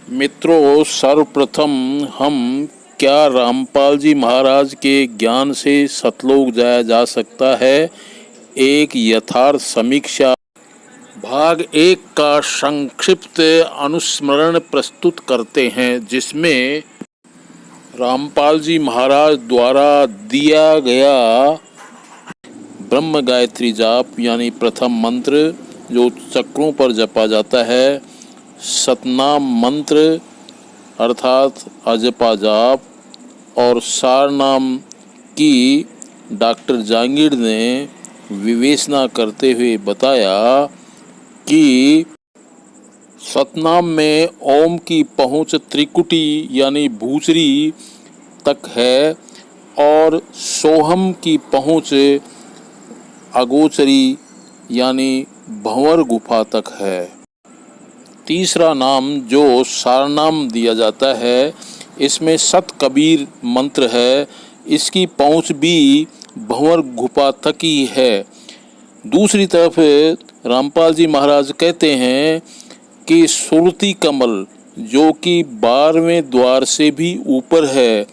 मित्रों, सर्वप्रथम हम क्या रामपाल जी महाराज के ज्ञान से सतलोक जाया जा सकता है, एक यथार्थ समीक्षा भाग 1 का संक्षिप्त अनुस्मरण प्रस्तुत करते हैं, जिसमें रामपाल जी महाराज द्वारा दिया गया ब्रह्म गायत्री जाप यानी प्रथम मंत्र जो चक्रों पर जपा जाता है, सतनाम मंत्र अर्थात अजपा जाप और सारनाम की डॉक्टर जांगीड़ ने विवेचना करते हुए बताया कि सतनाम में ओम की पहुँच त्रिकुटी यानी भूसरी तक है और सोहम की पहुँच अगोचरी यानी भंवर गुफा तक है। तीसरा नाम जो सारनाम दिया जाता है, इसमें सत कबीर मंत्र है, इसकी पहुँच भी भंवर गुफा तक ही है। दूसरी तरफ रामपाल जी महाराज कहते हैं कि सुरती कमल जो कि 12वें द्वार से भी ऊपर है,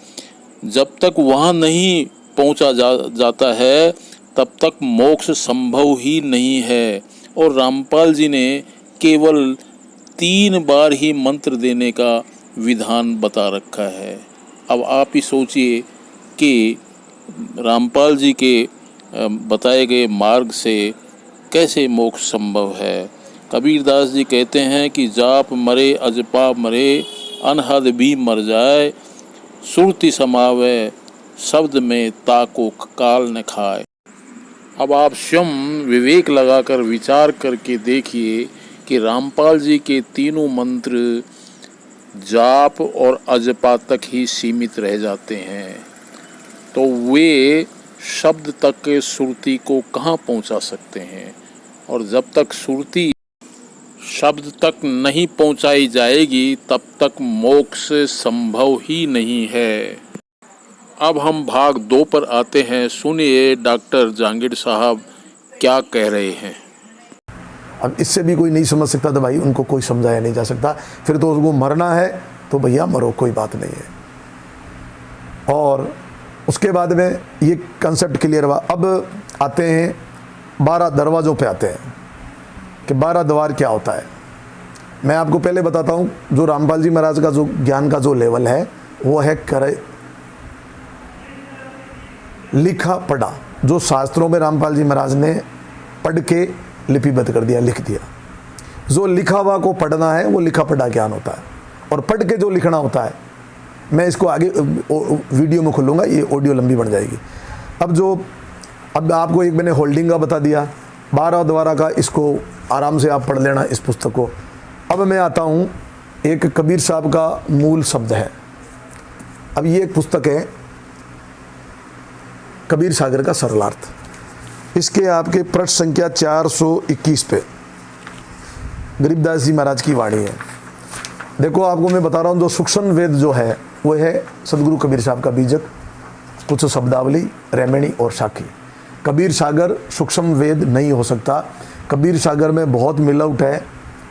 जब तक वहाँ नहीं पहुँचा जाता है तब तक मोक्ष संभव ही नहीं है। और रामपाल जी ने केवल 3 बार ही मंत्र देने का विधान बता रखा है। अब आप ही सोचिए कि रामपाल जी के बताए गए मार्ग से कैसे मोक्ष संभव है। कबीरदास जी कहते हैं कि जाप मरे अजपा मरे, अनहद भी मर जाए, सुरति समावे शब्द में ताको काल न खाए। अब आप स्वयं विवेक लगाकर विचार करके देखिए कि रामपाल जी के तीनों मंत्र जाप और अजपा तक ही सीमित रह जाते हैं, तो वे शब्द तक सुरती को कहाँ पहुँचा सकते हैं। और जब तक सुरती शब्द तक नहीं पहुँचाई जाएगी तब तक मोक्ष संभव ही नहीं है। अब हम भाग 2 पर आते हैं। सुनिए डॉक्टर जांगीड़ साहब क्या कह रहे हैं। अब इससे भी कोई नहीं समझ सकता तो भाई उनको कोई समझाया नहीं जा सकता। फिर तो उसको मरना है तो भैया मरो, कोई बात नहीं है। और उसके बाद में ये कंसेप्ट क्लियर हुआ। अब आते हैं 12 दरवाज़ों पे आते हैं कि 12 द्वार क्या होता है। मैं आपको पहले बताता हूँ, जो रामपाल जी महाराज का जो ज्ञान का जो लेवल है वो है लिखा पढ़ा। जो शास्त्रों में रामपाल जी महाराज ने पढ़ के लिपिबद्ध कर दिया, लिख दिया। जो लिखा हुआ को पढ़ना है वो लिखा पढ़ा ज्ञान होता है, और पढ़ के जो लिखना होता है, मैं इसको आगे वीडियो में खोलूँगा, ये ऑडियो लंबी बन जाएगी। अब आपको एक मैंने होल्डिंग का बता दिया, 12 द्वारा का, इसको आराम से आप पढ़ लेना इस पुस्तक को। अब मैं आता हूँ, एक कबीर साहब का मूल शब्द है। अब ये एक पुस्तक है कबीर सागर का सरलार्थ। इसके आपके पृष्ठ संख्या 421 पे गरीबदास जी महाराज की वाणी है। देखो, आपको मैं बता रहा हूँ, जो सूक्ष्म वेद जो है वो है सदगुरु कबीर साहब का बीजक, कुछ शब्दावली, रेमेणी और साखी। कबीर सागर सूक्ष्म वेद नहीं हो सकता। कबीर सागर में बहुत मिलावट है,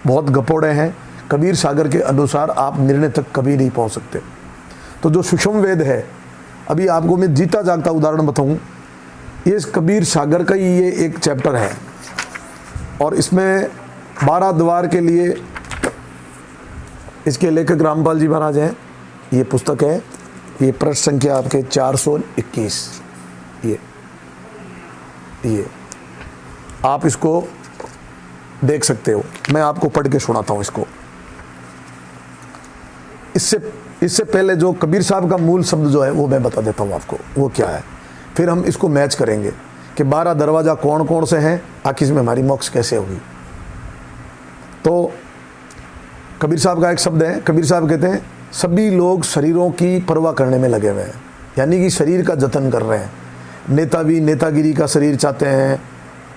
बहुत गपोड़े हैं। कबीर सागर के अनुसार आप निर्णय तक कभी नहीं पहुँच सकते। तो जो सूक्ष्म वेद है, अभी आपको मैं जीता जागता उदाहरण बताऊं, ये कबीर सागर का ही ये एक चैप्टर है, और इसमें 12 द्वार के लिए इसके लेखक रामपाल जी महाराज हैं। ये पुस्तक है, ये पृष्ठ संख्या आपके 421। ये आप इसको देख सकते हो। मैं आपको पढ़ के सुनाता हूँ इसको। इससे पहले जो कबीर साहब का मूल शब्द जो है वो मैं बता देता हूँ आपको, वो क्या है। फिर हम इसको मैच करेंगे कि 12 दरवाज़ा कौन कौन से हैं, आखिर इसमें हमारी मोक्ष कैसे होगी। तो कबीर साहब का एक शब्द है। कबीर साहब कहते हैं, सभी लोग शरीरों की परवाह करने में लगे हुए हैं, यानी कि शरीर का जतन कर रहे हैं। नेता भी नेतागिरी का शरीर चाहते हैं,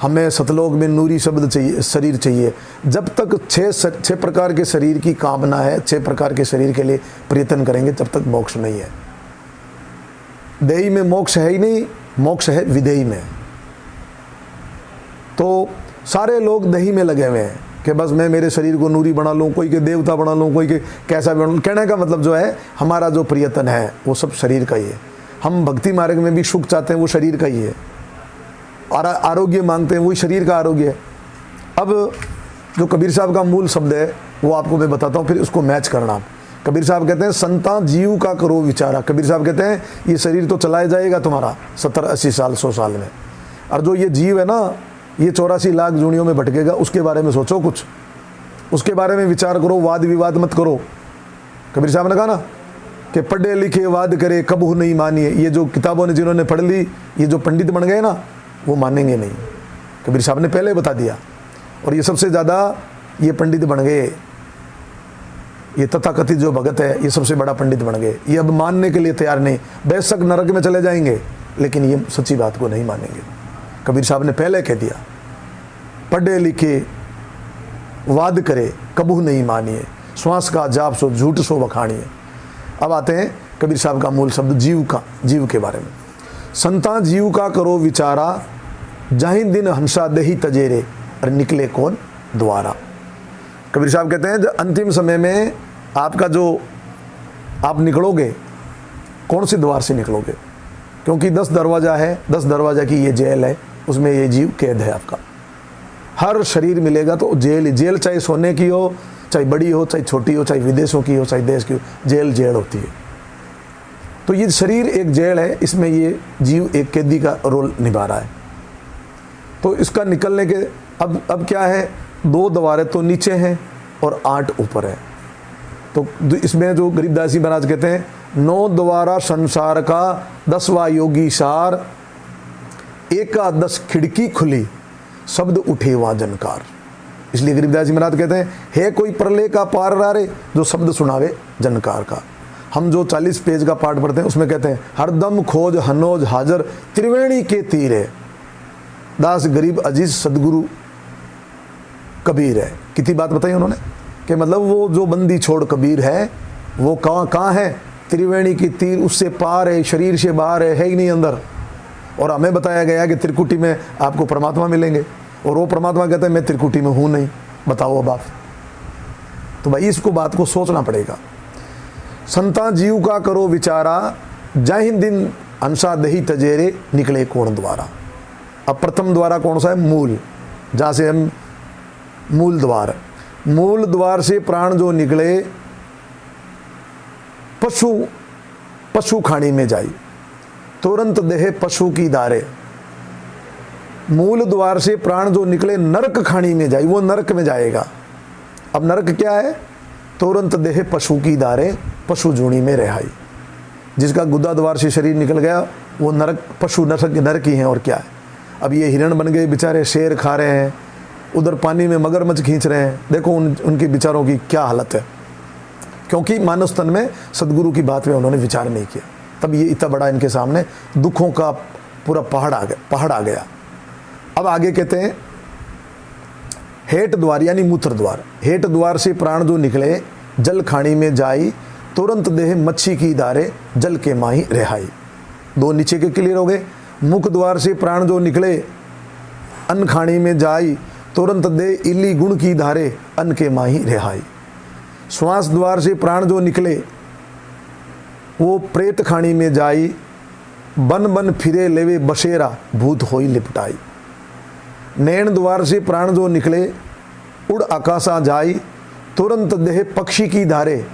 हमें सतलोक में नूरी शब्द चाहिए, शरीर चाहिए। जब तक 6 प्रकार के शरीर की कामना है, 6 प्रकार के शरीर के लिए प्रयत्न करेंगे, तब तक मोक्ष नहीं है। देही में मोक्ष है ही नहीं, मोक्ष है विदेही में। तो सारे लोग दही में लगे हुए हैं, कि बस मैं मेरे शरीर को नूरी बना लूँ, कोई के देवता बना लूँ, कोई के कैसा बना लूँ। कहने का मतलब जो है हमारा जो प्रियतन है वो सब शरीर का ही है। हम भक्ति मार्ग में भी सुख चाहते हैं, वो शरीर का ही है। और आरोग्य मांगते हैं, वही शरीर का आरोग्य है। अब जो कबीर साहब का मूल शब्द है वो आपको मैं बताता हूँ, फिर उसको मैच करना। कबीर साहब कहते हैं संता जीव का करो विचारा। कबीर साहब कहते हैं ये शरीर तो चलाया जाएगा तुम्हारा 70-80 साल 100 साल में, और जो ये जीव है ना ये 84 लाख जूनियों में भटकेगा, उसके बारे में सोचो कुछ, उसके बारे में विचार करो, वाद विवाद मत करो। कबीर साहब ने कहा ना कि पढ़े लिखे वाद करे कबहू नहीं मानिए। ये जो किताबों ने जिन्होंने पढ़ ली, ये जो पंडित बन गए ना, वो मानेंगे नहीं। कबीर साहब ने पहले बता दिया। और ये सबसे ज़्यादा ये पंडित बन गए, ये तथाकथित जो भगत है ये सबसे बड़ा पंडित बन गए। ये अब मानने के लिए तैयार नहीं, बेशक नरक में चले जाएंगे लेकिन ये सच्ची बात को नहीं मानेंगे। कबीर साहब ने पहले कह दिया, पढ़े लिखे वाद करे कबहू नहीं मानिए, श्वास का जाप सो झूठ सो बखानिए। अब आते हैं कबीर साहब का मूल शब्द जीव का, जीव के बारे में। संता जीव का करो विचारा, जाहि दिन हंसा दही तजेरे, और निकले कौन द्वारा। कबीर साहब कहते हैं जब अंतिम समय में आपका जो आप निकलोगे, कौन से द्वार से निकलोगे? क्योंकि 10 दरवाज़ा है, 10 दरवाज़ा की ये जेल है, उसमें ये जीव कैद है आपका। हर शरीर मिलेगा तो जेल चाहे सोने की हो, चाहे बड़ी हो, चाहे छोटी हो, चाहे विदेशों की हो, चाहे देश की हो, जेल होती है। तो ये शरीर एक जेल है, इसमें ये जीव एक कैदी का रोल निभा रहा है। तो इसका निकलने के अब क्या है, 2 द्वार तो नीचे हैं और 8 ऊपर है। तो इसमें जो गरीबदास जी महाराज कहते हैं 9 द्वारा संसार का 10वां योगी सार, 1-10 खिड़की खुली शब्द उठे वहाँ जनकार। इसलिए गरीबदास जी महाराज कहते हैं है कोई प्रलय का पार रारे, जो शब्द सुनावे जनकार का। हम जो 40 पेज का पाठ पढ़ते हैं उसमें कहते हैं हरदम खोज हनोज हाजर त्रिवेणी के तीरे, दास गरीब अजीज सदगुरु कबीर है। कितनी बात बताई उन्होंने कि मतलब वो जो बंदी छोड़ कबीर है वो कहाँ है, त्रिवेणी की तीर, उससे पार है, शरीर से बाहर है ही नहीं अंदर। और हमें बताया गया कि त्रिकुटी में आपको परमात्मा मिलेंगे, और वो परमात्मा कहते हैं मैं त्रिकुटी में हूँ नहीं। बताओ अब आप, तो भाई इसको बात को सोचना पड़ेगा। संता जीव का करो विचारा, जाहि दिन अंसा दही तजेरे, निकले कौन द्वारा। अब प्रथम द्वारा कौन सा है? मूल, जहाँ से हम मूल द्वार, मूल द्वार से प्राण जो निकले पशु खानी में जाई, तुरंत देह पशु की दारे। मूल द्वार से प्राण जो निकले नरक खानी में जाई, वो नरक में जाएगा। अब नरक क्या है? तुरंत देह पशु की दारे, पशु जूनी में रहाई। जिसका गुदा द्वार से शरीर निकल गया वो नरक, पशु नरक ही है, और क्या है। अब ये हिरण बन गए बेचारे, शेर खा रहे हैं, उधर पानी में मगरमच्छ खींच रहे हैं। देखो उनके विचारों की क्या हालत है, क्योंकि मानव तन में सदगुरु की बात में उन्होंने विचार नहीं किया। तब ये इतना बड़ा इनके सामने दुखों का पूरा पहाड़ आ गया। अब आगे कहते हैं हेठ द्वार यानी मूत्र द्वार, हेठ द्वार से प्राण जो निकले जल खानी में जाई, तुरंत देह मच्छी की दारे, जल के माही रिहाई। 2 नीचे के क्लियर हो गए। मुख द्वार से प्राण जो निकले अन्न खानी में जाई, तुरंत दे इली गुण की धारे, अन्न के माही रिहाई। श्वास द्वार से प्राण जो निकले वो प्रेत खानी में जाई, बन बन फिरे लेवे बसेरा, भूत होई लिपटाई। नैन द्वार से प्राण जो निकले उड़ आकाशा जाई, तुरंत देह पक्षी की धारे,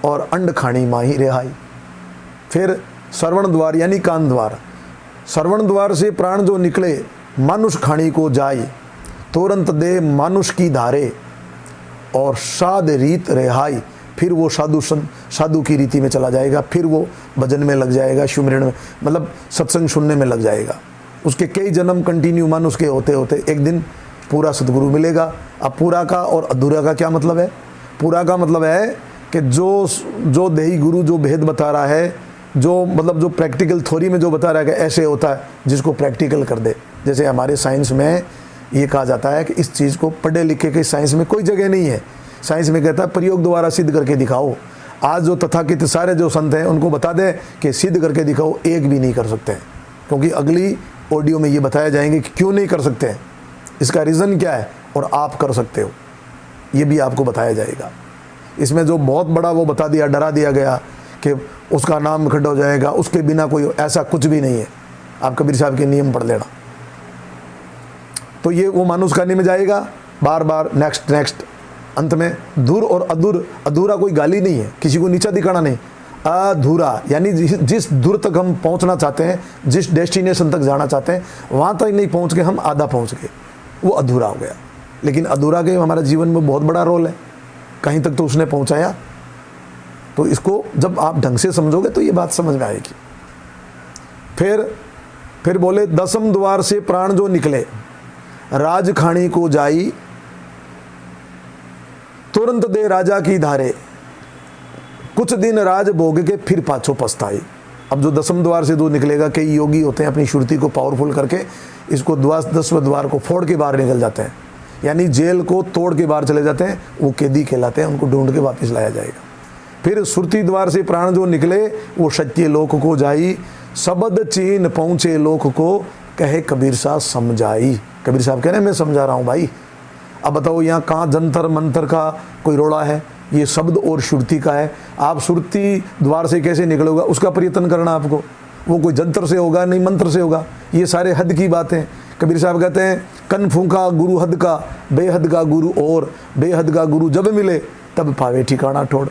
और अंड खानी माही रिहाई। फिर श्रवण द्वार यानी कान द्वार, श्रवण द्वार से प्राण जो निकले मानुष खानी को जाई, तुरंत दे मानुष की धारे, और साध रीत रिहाई। फिर वो साधु की रीति में चला जाएगा, फिर वो भजन में लग जाएगा, सुमिरन में, मतलब सत्संग सुनने में लग जाएगा। उसके कई जन्म कंटिन्यू मानुष के होते होते एक दिन पूरा सदगुरु मिलेगा। अब पूरा का और अधूरा का क्या मतलब है? पूरा का मतलब है कि जो देही गुरु जो भेद बता रहा है, जो मतलब जो प्रैक्टिकल थ्योरी में जो बता रहा है कि ऐसे होता है, जिसको प्रैक्टिकल कर दे। जैसे हमारे साइंस में ये कहा जाता है कि इस चीज़ को पढ़े लिखे के साइंस में कोई जगह नहीं है। साइंस में कहता है प्रयोग द्वारा सिद्ध करके दिखाओ। आज जो तथाकथित सारे जो संत हैं उनको बता दें कि सिद्ध करके दिखाओ, एक भी नहीं कर सकते हैं, क्योंकि अगली ऑडियो में ये बताया जाएंगे कि क्यों नहीं कर सकते हैं, इसका रीज़न क्या है, और आप कर सकते हो। ये भी आपको बताया जाएगा। इसमें जो बहुत बड़ा वो बता दिया, डरा दिया गया कि उसका नाम खड्ड हो जाएगा, उसके बिना कोई, ऐसा कुछ भी नहीं है। आप कबीर साहब के नियम पढ़ लेना। तो ये वो मानुष खाने में जाएगा, बार बार नेक्स्ट नेक्स्ट, अंत में दूर और अधूर, अधूरा कोई गाली नहीं है, किसी को नीचा दिखाना नहीं, अधूरा यानी जिस दूर तक हम पहुंचना चाहते हैं, जिस डेस्टिनेशन तक जाना चाहते हैं, वहाँ तक नहीं पहुँच के हम आधा पहुँच गए, वो अधूरा हो गया। लेकिन अधूरा के हमारा जीवन में बहुत बड़ा रोल है, कहीं तक तो उसने पहुँचाया। तो इसको जब आप ढंग से समझोगे तो ये बात समझ में आएगी। फिर बोले, दसम द्वार से प्राण जो निकले, राज खानी को जाई, तुरंत दे राजा की धारे, कुछ दिन राज भोग के फिर पाछो पछताई। अब जो दसम द्वार से जो निकलेगा, कई योगी होते हैं अपनी श्रुति को पावरफुल करके इसको 10वें द्वार को फोड़ के बाहर निकल जाते हैं, यानी जेल को तोड़ के बाहर चले जाते हैं, वो कैदी कहलाते हैं, उनको ढूंढ के वापस लाया जाएगा। फिर सुरती द्वार से प्राण जो निकले, वो सत्य लोक को जाई, शब्द चीन पहुँचे लोक को, कहे कबीर साहब समझाई। कबीर साहब कह रहे हैं मैं समझा रहा हूँ भाई। अब बताओ यहाँ कहाँ जंतर मंतर का कोई रोड़ा है, ये शब्द और श्रुति का है। आप श्रुति द्वार से कैसे निकलोगा, उसका प्रयत्न करना आपको, वो कोई जंतर से होगा नहीं, मंत्र से होगा। ये सारे हद की बातें। कबीर साहब कहते हैं, कन फूंका गुरु हद का, बेहद का गुरु और बेहद का गुरु जब मिले, तब पावे ठिकाना ठोड़।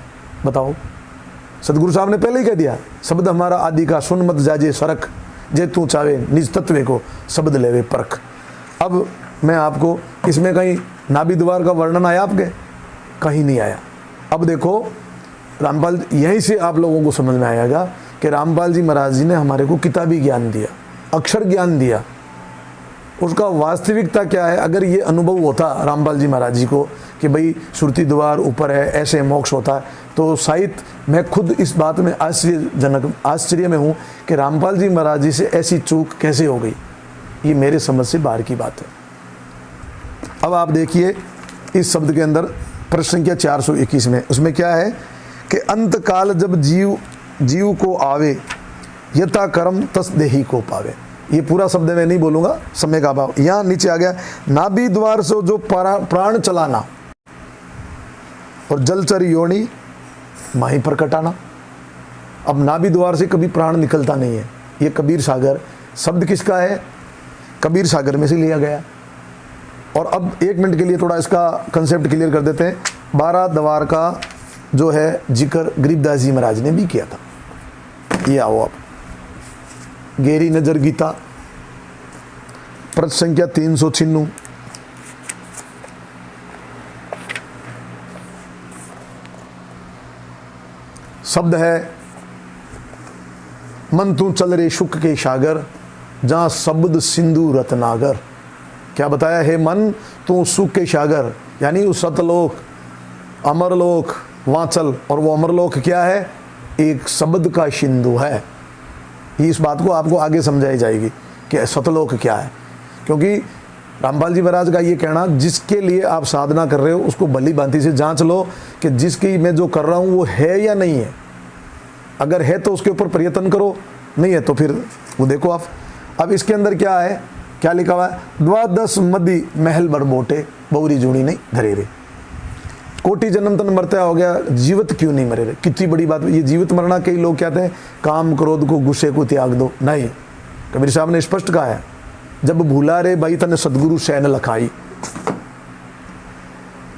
बताओ, सदगुरु साहब ने पहले ही कह दिया, शब्द हमारा आदि का, सुन मत जाजे सरख, जे तू चावे निज तत्वे को, शब्द लेवे परख। अब मैं आपको इसमें कहीं नाभि द्वार का वर्णन आया आपके? कहीं नहीं आया। अब देखो रामपाल, यहीं से आप लोगों को समझ में आएगा कि रामपाल जी महाराज जी ने हमारे को किताबी ज्ञान दिया, अक्षर ज्ञान दिया, उसका वास्तविकता क्या है। अगर ये अनुभव होता रामपाल जी महाराज जी को कि भाई श्रुति द्वार ऊपर है, ऐसे मोक्ष होता है, तो शायद मैं खुद इस बात में आश्चर्य में हूँ कि रामपाल जी महाराज जी से ऐसी चूक कैसे हो गई। ये मेरे समझ से बाहर की बात है। अब आप देखिए इस शब्द के अंदर प्रश्न संख्या 421 में, उसमें क्या है कि अंत काल जब जीव को आवे, यथा कर्म तस देही को पावे। ये पूरा शब्द मैं नहीं बोलूंगा, समय का अभाव। यहाँ नीचे आ गया, नाभि द्वार से जो प्राण चलाना और जलचर योनि माही पर कटाना। अब नाभि द्वार से कभी प्राण निकलता नहीं है। ये कबीर सागर शब्द किसका है? कबीर सागर में से लिया गया। और अब 1 मिनट के लिए थोड़ा इसका कंसेप्ट क्लियर कर देते हैं। 12 द्वार का जो है जिक्र गरीबदास जी महाराज ने भी किया था। ये आओ आप, गहरी नजर गीता प्रश्न संख्या 396। शब्द है, मन तू चल रे शुक के सागर, जहां शब्द सिंधु रत्नागर। क्या बताया है? मन तू सुख के सागर, यानी उस सतलोक अमरलोक वहां चल। और वो अमरलोक क्या है? एक शब्द का सिंधु है। इस बात को आपको आगे समझाई जाएगी कि सतलोक क्या है। क्योंकि रामपाल जी महाराज का ये कहना, जिसके लिए आप साधना कर रहे हो उसको भली भांति से जांच लो कि जिसकी मैं जो कर रहा हूँ वो है या नहीं है। अगर है तो उसके ऊपर प्रयत्न करो, नहीं है तो फिर वो देखो आप। अब इसके अंदर क्या है, क्या लिखा हुआ है? 12 मदी महल बरबोटे, बौरी जूनी नहीं धरे रे। कोटि जन्म तन मरता हो गया, जीवित क्यों नहीं मरे रे? कितनी बड़ी बात। ये जीवित मरना कई लोग कहते हैं काम क्रोध को गुस्से को त्याग दो। नहीं, कबीर साहब ने स्पष्ट कहा है, जब भूला रे भाई तने सदगुरु सैन लखाई।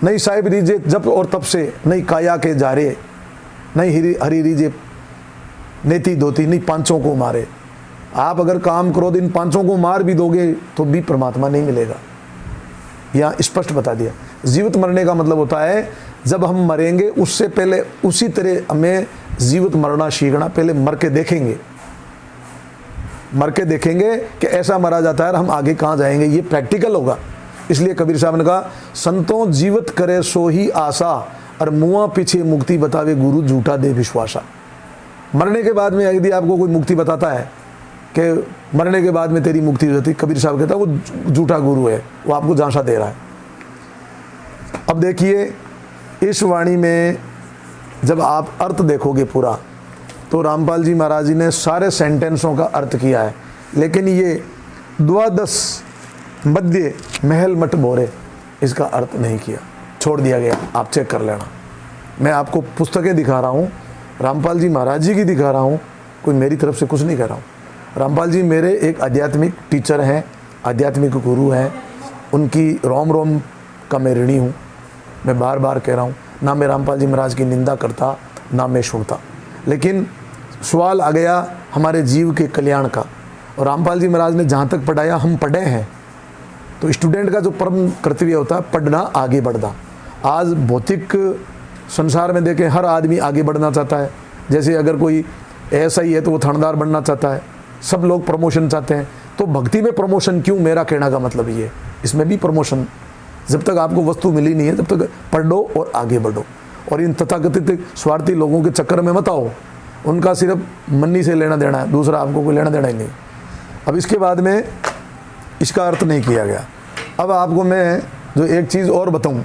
नहीं साहिब रीजे जप और तप से, नहीं काया के जारे, नहीं हरी रीजे नेति धोती, नहीं पांचों को मारे। आप अगर काम क्रोध इन पांचों को मार भी दोगे तो भी परमात्मा नहीं मिलेगा। यहाँ स्पष्ट बता दिया। जीवित मरने का मतलब होता है जब हम मरेंगे उससे पहले उसी तरह हमें जीवित मरना सीखना, पहले मर के देखेंगे, मर के देखेंगे कि ऐसा मरा जाता है और हम आगे कहाँ जाएंगे, ये प्रैक्टिकल होगा। इसलिए कबीर साहब ने कहा, संतों जीवित करे सो ही आशा, और मुआ पीछे मुक्ति बतावे गुरु झूठा दे विश्वासा। मरने के बाद में यदि आपको कोई मुक्ति बताता है कि मरने के बाद में तेरी मुक्ति हो जाती, कबीर साहब कहता है वो झूठा गुरु है, वो आपको झांसा दे रहा है। अब देखिए इस वाणी में जब आप अर्थ देखोगे पूरा, तो रामपाल जी महाराज जी ने सारे सेंटेंसों का अर्थ किया है, लेकिन ये 12 मध्य महल मठ बोरे इसका अर्थ नहीं किया। छोड़ दिया गया। आप चेक कर लेना। मैं आपको पुस्तकें दिखा रहा हूँ, रामपाल जी महाराज जी की दिखा रहा हूँ, कोई मेरी तरफ से कुछ नहीं कर रहा हूँ। रामपाल जी मेरे एक आध्यात्मिक टीचर हैं, आध्यात्मिक गुरु हैं, उनकी रोम रोम का मैं ऋणी हूँ। मैं बार बार कह रहा हूँ, ना मैं रामपाल जी महाराज की निंदा करता, ना मैं सुनता, लेकिन सवाल आ गया हमारे जीव के कल्याण का। और रामपाल जी महाराज ने जहाँ तक पढ़ाया, हम पढ़े हैं, तो स्टूडेंट का जो परम कर्तव्य होता है पढ़ना, आगे बढ़ना। आज भौतिक संसार में देखें, हर आदमी आगे बढ़ना चाहता है। जैसे अगर कोई ऐसा ही है तो वो थानेदार बनना चाहता है, सब लोग प्रमोशन चाहते हैं। तो भक्ति में प्रमोशन क्यों, मेरा कहना का मतलब ये, इसमें भी प्रमोशन। जब तक आपको वस्तु मिली नहीं है तब तक पढ़ो और आगे बढ़ो, और इन तथाकथित स्वार्थी लोगों के चक्कर में मत आओ। उनका सिर्फ मन्नी से लेना देना है, दूसरा आपको कोई लेना देना ही नहीं। अब इसके बाद में इसका अर्थ नहीं किया गया। अब आपको मैं जो एक चीज़ और बताऊं,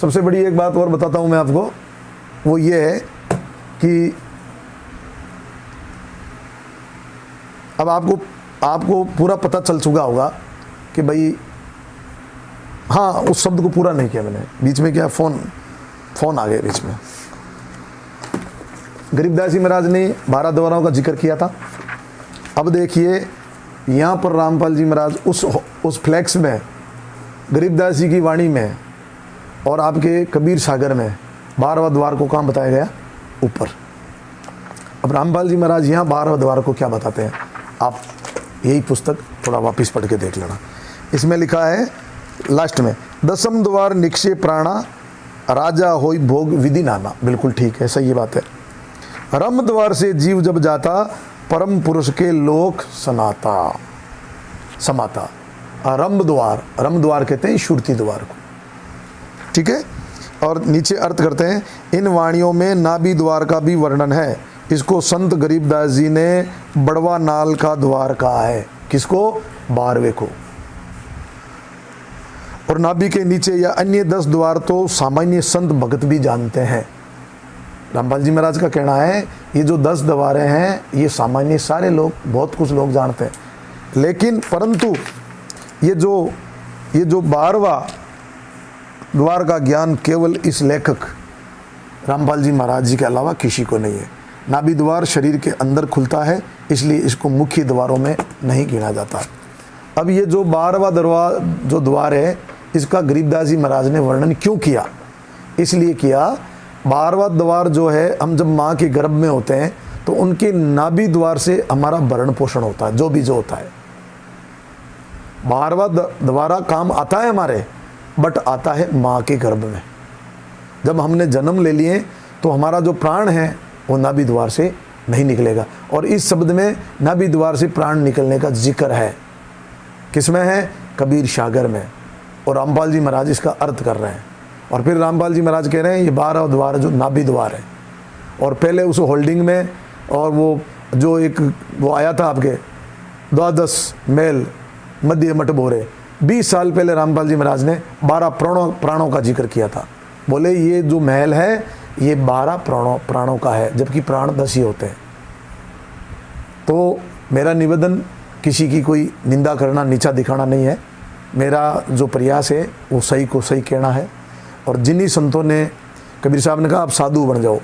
सबसे बड़ी एक बात और बताता हूं मैं आपको, वो ये है कि अब आपको पूरा पता चल चुका होगा कि भाई, हाँ उस शब्द को पूरा नहीं किया मैंने, बीच में क्या फोन आ गया बीच में। गरीबदास जी महाराज ने 12 द्वारों का जिक्र किया था। अब देखिए यहाँ पर रामपाल जी महाराज उस फ्लैक्स में, गरीबदास जी की वाणी में और आपके कबीर सागर में 12वां द्वार को कहाँ बताया गया, ऊपर। अब रामपाल जी महाराज यहाँ 12वां द्वार को क्या बताते हैं, आप यही पुस्तक थोड़ा वापस पढ़ के देख लेना। इसमें लिखा है लास्ट में, 10वें द्वार निक्षे प्राणा राजा होई भोग विधि नाना। बिल्कुल ठीक है, सही बात है। रम द्वार से जीव जब जाता, परम पुरुष के लोक समाता। रम द्वार कहते हैं शुरती द्वार को, ठीक है। और नीचे अर्थ करते हैं, इन वाणियों में नाभि द्वार का भी वर्णन है। इसको संत गरीबदास जी ने बड़वा नाल का द्वार कहा है। किसको, 12वें को। और नाभि के नीचे या अन्य 10 द्वार तो सामान्य संत भगत भी जानते हैं। रामपाल जी महाराज का कहना है ये जो 10 द्वारें हैं ये सामान्य सारे लोग, बहुत कुछ लोग जानते हैं, लेकिन परंतु ये जो 12वां द्वार का ज्ञान केवल इस लेखक रामपाल जी महाराज जी के अलावा किसी को नहीं है। नाभि द्वार शरीर के अंदर खुलता है, इसलिए इसको मुख्य द्वारों में नहीं गिना जाता। अब ये जो 12वां द्वार है, इसका गरीबदास जी महाराज ने वर्णन क्यों किया, इसलिए किया, 12वां द्वार जो है, हम जब माँ के गर्भ में होते हैं तो उनके नाभि द्वार से हमारा भरण पोषण होता है, जो होता है। 12वां द्वारा काम आता है हमारे, बट आता है माँ के गर्भ में। जब हमने जन्म ले लिए तो हमारा जो प्राण है वो नाभि द्वार से नहीं निकलेगा। और इस शब्द में नाभि द्वार से प्राण निकलने का जिक्र है, किसमें है, कबीर सागर में। और रामपाल जी महाराज इसका अर्थ कर रहे हैं। और फिर रामपाल जी महाराज कह रहे हैं ये 12वां द्वार जो नाभि द्वार है। और पहले उस होल्डिंग में, और वो जो एक वो आया था आपके 12 मेल मध्य मठ बोरे, 20 साल पहले रामपाल जी महाराज ने 12 प्राणों का जिक्र किया था। बोले ये जो महल है ये 12 प्राणों का है, जबकि प्राण 10 ही होते हैं। तो मेरा निवेदन, किसी की कोई निंदा करना, नीचा दिखाना नहीं है। मेरा जो प्रयास है वो सही को सही कहना है। और जिन्हीं संतों ने, कबीर साहब ने कहा आप साधु बन जाओ,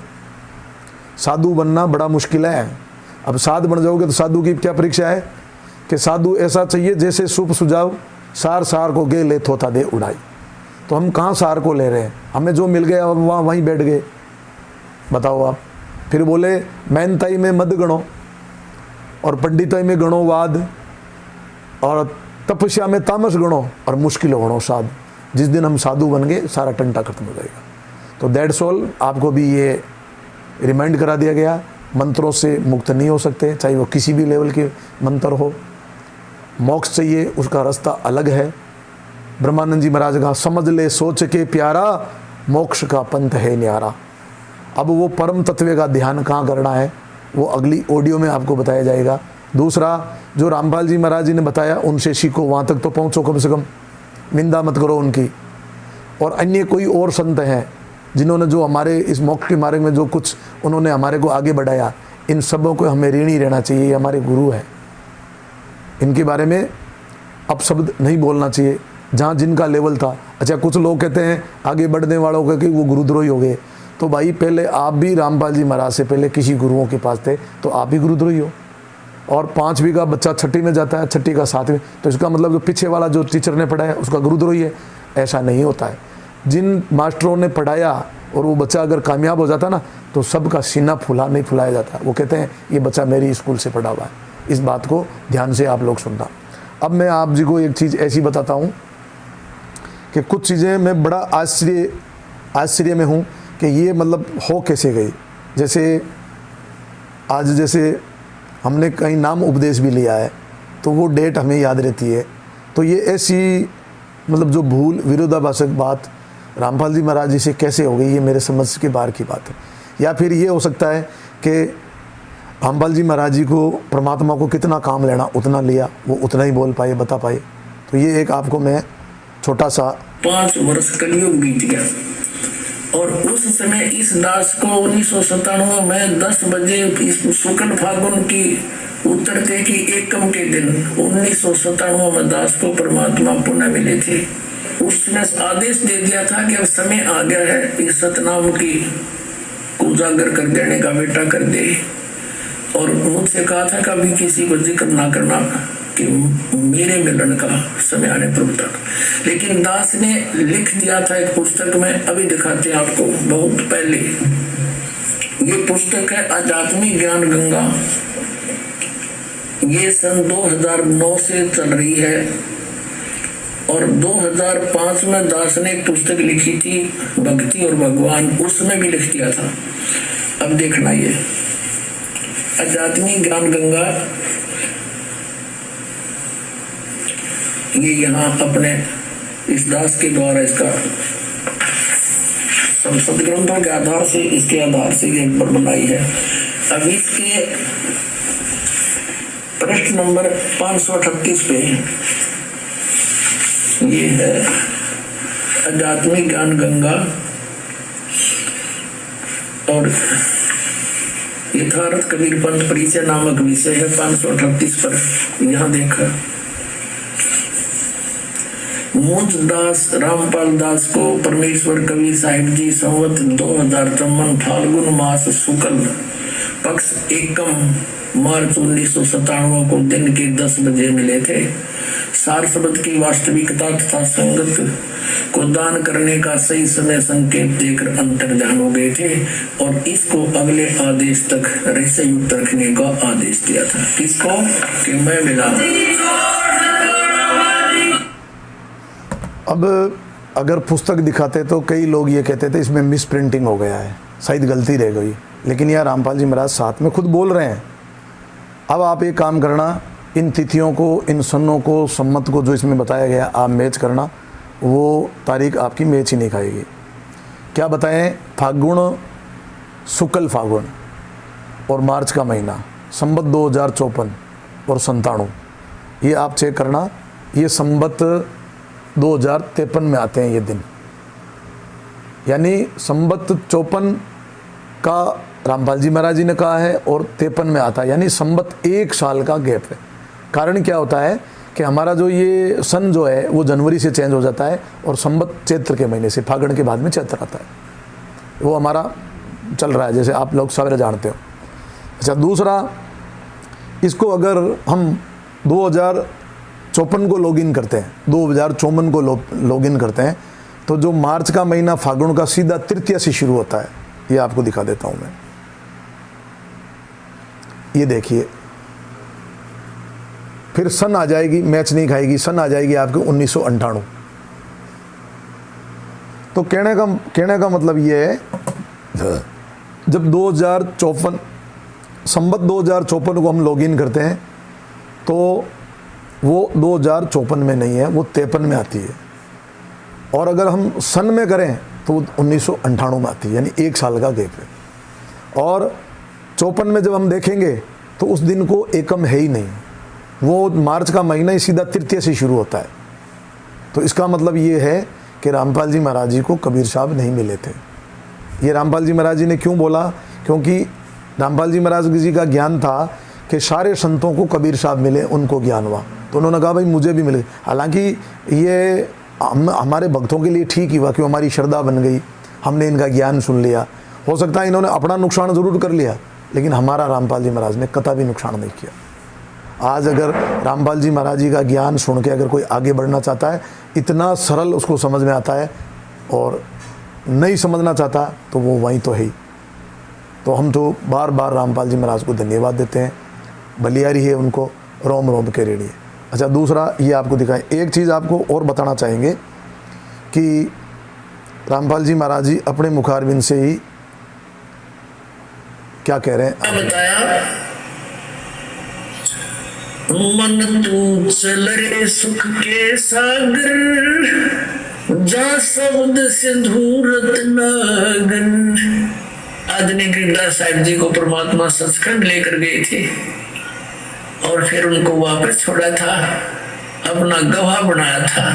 साधु बनना बड़ा मुश्किल है। अब साध बन जाओगे तो साधु की क्या परीक्षा है कि साधु ऐसा चाहिए जैसे शुभ सुझाव सार को गे ले थोथा दे उड़ाई। तो हम कहाँ सार को ले रहे हैं, हमें जो मिल गया अब वहीं बैठ गए, बताओ आप। फिर बोले मेहनताई में मद गणो और पंडिताई में गणो वाद और तपस्या में तामस गणो और मुश्किल गणो साध। जिस दिन हम साधु बन गए सारा टंटा खत्म हो जाएगा। तो दैट्स ऑल, आपको भी ये रिमाइंड करा दिया गया। मंत्रों से मुक्त नहीं हो सकते, चाहे वो किसी भी लेवल के मंत्र हो। मोक्ष चाहिए, उसका रास्ता अलग है। ब्रह्मानंद जी महाराज का समझ ले सोच के प्यारा, मोक्ष का पंथ है न्यारा। अब वो परम तत्व का ध्यान कहाँ करना है वो अगली ऑडियो में आपको बताया जाएगा। दूसरा, जो रामपाल जी महाराज जी ने बताया उनसे सीखो, वहाँ तक तो पहुँचो कम से कम, निंदा मत करो उनकी। और अन्य कोई और संत हैं जिन्होंने जो हमारे इस मोक्ष के मार्ग में जो कुछ उन्होंने हमारे को आगे बढ़ाया, इन सबों को हमें ऋणी रहना चाहिए। ये हमारे गुरु हैं, इनके बारे में अब शब्द नहीं बोलना चाहिए। जहाँ जिनका लेवल था। अच्छा, कुछ लोग कहते हैं आगे बढ़ने वालों के कि वो गुरुद्रोही हो गए। तो भाई पहले आप भी रामपाल जी महाराज से पहले किसी गुरुओं के पास थे, तो आप भी गुरुद्रोही हो। और 5वीं का बच्चा 6ठी में जाता है, 6ठी का 7वीं, तो इसका मतलब जो पीछे वाला जो टीचर ने पढ़ाया उसका गुरुद्रोही है। ऐसा नहीं होता है। जिन मास्टरों ने पढ़ाया और वो बच्चा अगर कामयाब हो जाता ना, तो सबका सीना नहीं फुलाया जाता। वो कहते हैं ये बच्चा मेरी स्कूल से पढ़ा हुआ है। इस बात को ध्यान से आप लोग सुनना। अब मैं आप जी को एक चीज़ ऐसी बताता हूँ कि कुछ चीज़ें मैं बड़ा आश्चर्य में हूँ कि ये मतलब हो कैसे गई। जैसे हमने कहीं नाम उपदेश भी लिया है, तो वो डेट हमें याद रहती है। तो ये ऐसी मतलब जो भूल, विरोधाभासक बात रामपाल जी महाराज जी से कैसे हो गई, ये मेरे समझ के बाहर की बात है। या फिर ये हो सकता है कि रामपाल जी महाराज जी को परमात्मा को कितना काम लेना उतना लिया, वो उतना ही बोल पाए, बता पाए। तो ये एक आपको मैं छोटा सा 5 वर्ष कलयुग बीत गया और उस समय इस दास को 1997 में 10 बजे इस शुक्ल फागुन की उत्तरते की एकम के दिन 1997 में दास को परमात्मा पुनः मिले थे। उसने आदेश दे दिया था कि अब समय आ गया है इस सतनाम की उजागर कर देने का, बेटा कर दे। और मुझसे कहा था कभी किसी को जिक्र ना करना कि मेरे मिलन का समय आने पर तक। लेकिन दास ने लिख दिया था एक पुस्तक में, अभी दिखाते हैं आपको, बहुत पहले। ये पुस्तक है आध्यात्मिक ज्ञान गंगा। ये सन 2009 से चल रही है और 2005 में दास ने एक पुस्तक लिखी थी भक्ति और भगवान, उसमें भी लिख दिया था। अब देखना, ये आध्यात्मिक ज्ञान गंगा, ये यहाँ अपने इस दास के द्वारा इसका सदग्रंथों के आधार से, इसके आधार से ये बनाई है। अब इसके पृष्ठ नंबर 538 पे ये है आध्यात्मिक ज्ञान गंगा और यथार्थ कबीर पंथ परिचय नामक विषय है। 538 पर यहाँ देखा, मुझ दास रामपाल दास को परमेश्वर कबीर साहिब जी संवत 2053 फाल्गुन मास शुक्ल पक्ष एकम मार्च 1997 को दिन के 10 बजे मिले थे। सार शब्द की वास्तविकता तथा संगत को दान करने का सही समय संकेत देकर अंतर्ध्यान हो गए थे और इसको अगले आदेश तक रहस्य युक्त रखने का आदेश दिया था। किसको? कि मैं मिला। अब अगर पुस्तक दिखाते तो कई लोग ये कहते थे इसमें मिस प्रिंटिंग हो गया है, शायद गलती रह गई, लेकिन यार रामपाल जी महाराज साथ में खुद बोल रहे हैं। अब आप एक काम करना, इन तिथियों को, इन सन्नों को, सम्मत को जो इसमें बताया गया आप मैच करना, वो तारीख आपकी मैच ही नहीं खाएगी। क्या बताएं? फागुन, शुक्ल फागुन और मार्च का महीना, संबत 2054 और 97, ये आप चेक करना। ये संबत 2053 में आते हैं ये दिन, यानी संबत 54 का रामपाल जी महाराज जी ने कहा है और 53 में आता है, यानी संबत 1 साल का गैप है। कारण क्या होता है कि हमारा जो ये सन जो है वो जनवरी से चेंज हो जाता है और संबत चैत्र के महीने से, फागुन के बाद में चैत्र आता है, वो हमारा चल रहा है, जैसे आप लोग सारे जानते हो। अच्छा, दूसरा, इसको अगर हम 2054 को लॉगिन करते हैं, 2054 को लॉगिन करते हैं, तो जो मार्च का महीना फागुन का सीधा तृतीया से शुरू होता है। ये आपको दिखा देता हूं मैं, ये देखिए, फिर सन आ जाएगी, मैच नहीं खाएगी, सन आ जाएगी आपके 1998। तो कहने का मतलब ये है, जब 2054 संबत 2054 को हम लॉगिन करते हैं तो वो 2054 में नहीं है, वो 53 में आती है। और अगर हम सन में करें तो 1998 में आती है, यानी 1 साल का गैप है। और 54 में जब हम देखेंगे तो उस दिन को एकम है ही नहीं, वो मार्च का महीना ही सीधा तृतीय से शुरू होता है। तो इसका मतलब ये है कि रामपाल जी महाराज जी को कबीर साहब नहीं मिले थे। ये रामपाल जी महाराज जी ने क्यों बोला? क्योंकि रामपाल जी महाराज जी का ज्ञान था कि सारे संतों को कबीर साहब मिले, उनको ज्ञान हुआ, तो उन्होंने कहा भाई मुझे भी मिले। हालांकि ये हमारे भक्तों के लिए ठीक ही हुआ, क्यों हमारी श्रद्धा बन गई, हमने इनका ज्ञान सुन लिया। हो सकता है इन्होंने अपना नुकसान ज़रूर कर लिया, लेकिन हमारा रामपाल जी महाराज ने कतई भी नुकसान नहीं किया। आज अगर रामपाल जी महाराज जी का ज्ञान सुन के अगर कोई आगे बढ़ना चाहता है, इतना सरल उसको समझ में आता है, और नहीं समझना चाहता तो वो वहीं तो है ही। तो हम तो बार बार रामपाल जी महाराज को धन्यवाद देते हैं, बलियारी है उनको, रोम रोम के रेड़ी। अच्छा, दूसरा ये आपको दिखाएं, एक चीज़ आपको और बताना चाहेंगे कि रामपाल जी महाराज जी अपने मुखारबिंद से ही क्या कह रहे हैं। बताया, मन तू चल रे सुख के सागर, जा शब्द सिंधु रत्नागर। आदरणीय गरीबदास साहिब जी को परमात्मा सचखंड लेकर गए थे और फिर उनको वापस छोड़ा था, अपना गवाह बनाया था,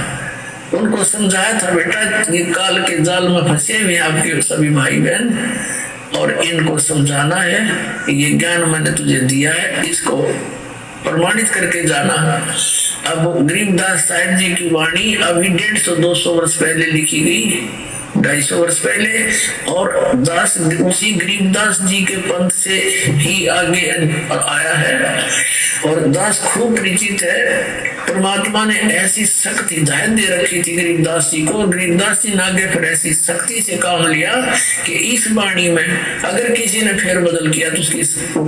उनको समझाया था, बेटा ये काल के जाल में फंसे हुए आपके सभी भाई बहन, और इनको समझाना है, ये ज्ञान मैंने तुझे दिया है, इसको प्रमाणित करके जाना। अब गरीबदास साहिब जी की वाणी अभी 150-200 वर्ष पहले लिखी गई, 250 वर्ष पहले, और दास उसी गरीबदास जी के पंथ से ही आगे आया है, और दास खूब परिचित है। परमात्मा ने ऐसी सख्त हिदायत दे रखी थी गरीबदास जी को, और गरीबदास जी ने आगे फिर ऐसी सख्ती से काम लिया कि इस वाणी में अगर किसी ने फेर बदल किया तो उसकी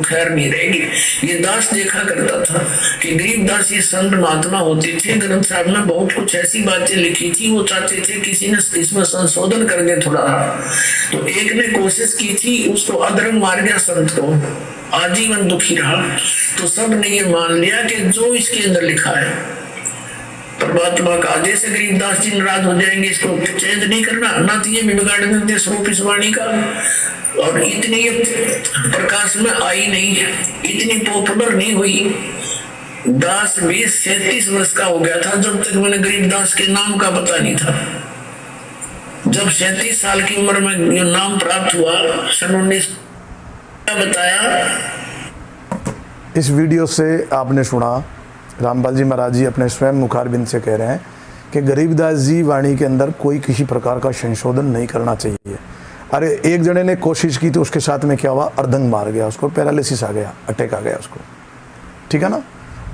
खैर नहीं रहेगी। ये दास देखा करता था कि गरीबदास जी संत महात्मा होते थे, ग्रंथ साहब में बहुत कुछ ऐसी बातें लिखी थी, वो चाहते थे किसी ने इसमें संशोधन कर दे थोड़ा, तो एक ने कोशिश की थी, उसको अधर्म मार गया संत को, आजीवन दुखी रहा। तो सब ने ये मान लिया कि जो इसके अंदर लिखा है परमात्मा का आदेश है, गरीबदास जी नाराज हो जाएंगे, इसको चेंज नहीं करना, ना तो ये बिगाड़ देते स्वरूप इस वाणी का। और इतनी ये प्रकाश में आई नहीं, इतनी पॉपुलर नहीं हुई। दास भी 37 वर्ष का हो गया था जब तक मैंने गरीबदास के नाम का पता नहीं था। जब 37 साल की उम्र में ये नाम प्राप्त हुआ, सन 19 बताया। इस वीडियो से आपने सुना रामपाल जी महाराज जी अपने स्वयं मुखारबिंद से कह रहे हैं कि गरीबदास जी वाणी के अंदर कोई किसी प्रकार का संशोधन नहीं करना चाहिए। अरे एक जने ने कोशिश की तो उसके साथ में क्या हुआ, अर्धंग मार गया, उसको पैरालिसिस आ गया, अटैक आ गया उसको, ठीक है ना।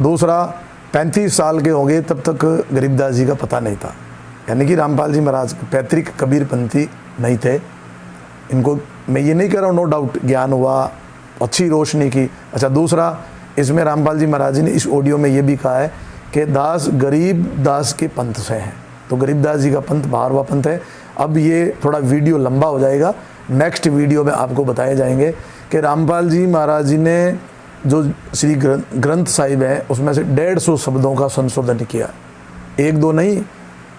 दूसरा 35 साल के हो गए तब तक गरीबदास जी का पता नहीं था, यानी कि रामपाल जी महाराज पैतृक कबीरपंथी नहीं थे। इनको मैं ये नहीं कह रहा हूँ, नो डाउट ज्ञान हुआ, अच्छी रोशनी की। अच्छा, दूसरा इसमें रामपाल जी महाराज जी ने इस ऑडियो में ये भी कहा है कि दास गरीब दास के पंथ से हैं, तो गरीबदास जी का पंथ बाहरवा पंथ है। अब ये थोड़ा वीडियो लंबा हो जाएगा, नेक्स्ट वीडियो में आपको बताए जाएंगे कि रामपाल जी महाराज जी ने जो श्री ग्रंथ साहिब है उसमें से 150 शब्दों का संशोधन किया, एक दो नहीं,